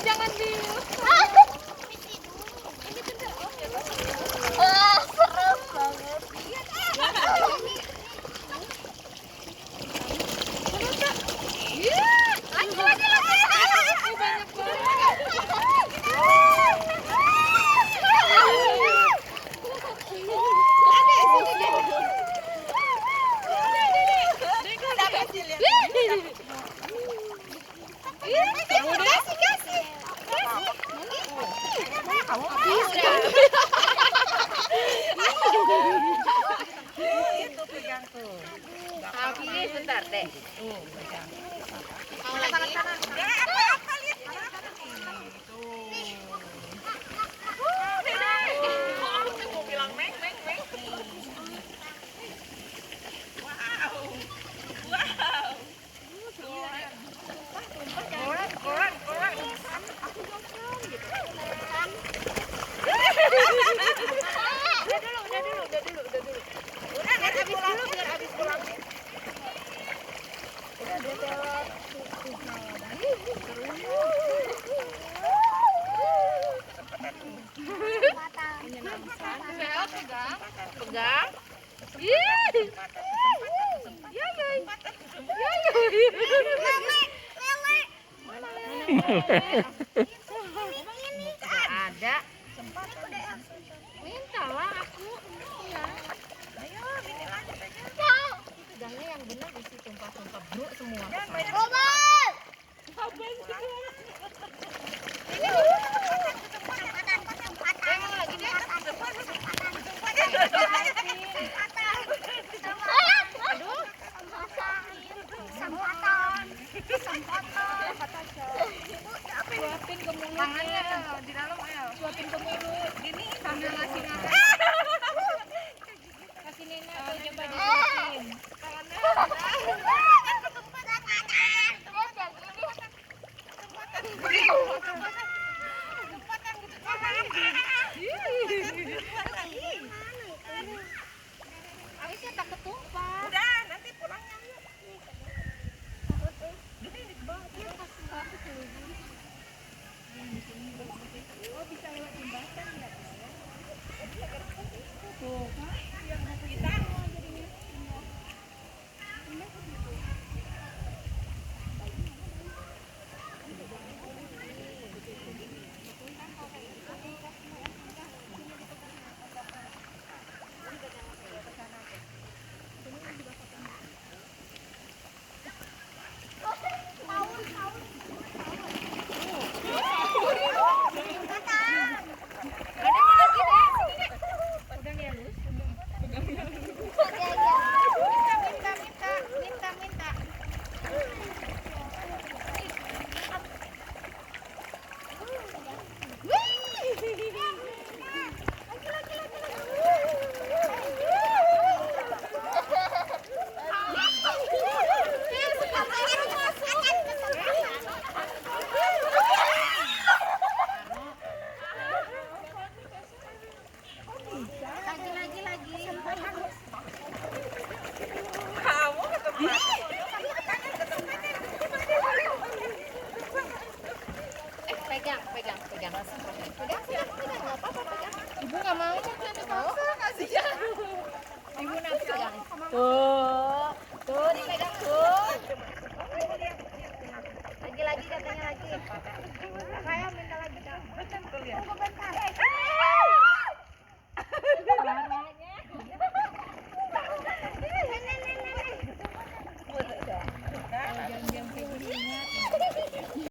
Jangan di. Serem banget. Itu pegang tuh. Tapi bentar deh. Mau lagi? Apa lihat ini. Aku mau bilang meng. Koran. Udah dulu. Biar habis pulang. Pegang. Ada. Mintalah aku. Iya. Ayo, gini lanjut aja. Pegangnya yang benar isi tumpah-tumpah bro semua. Robot. Yang lagi deh. Suapin ke mulut. Tangannya di dalam ayo. Suapin ke mulut. Gini sambil ngasih makan. Kasih nenek atau coba disuapin. Habisnya tak ketumpah. Udah, nanti pulangnya. Oh, bisa lewat jembatan ya? Ibu nggak mau. Ibu nanti pegang. Tuh dipegang tuh. Lagi katanya lagi. Saya minta lagi.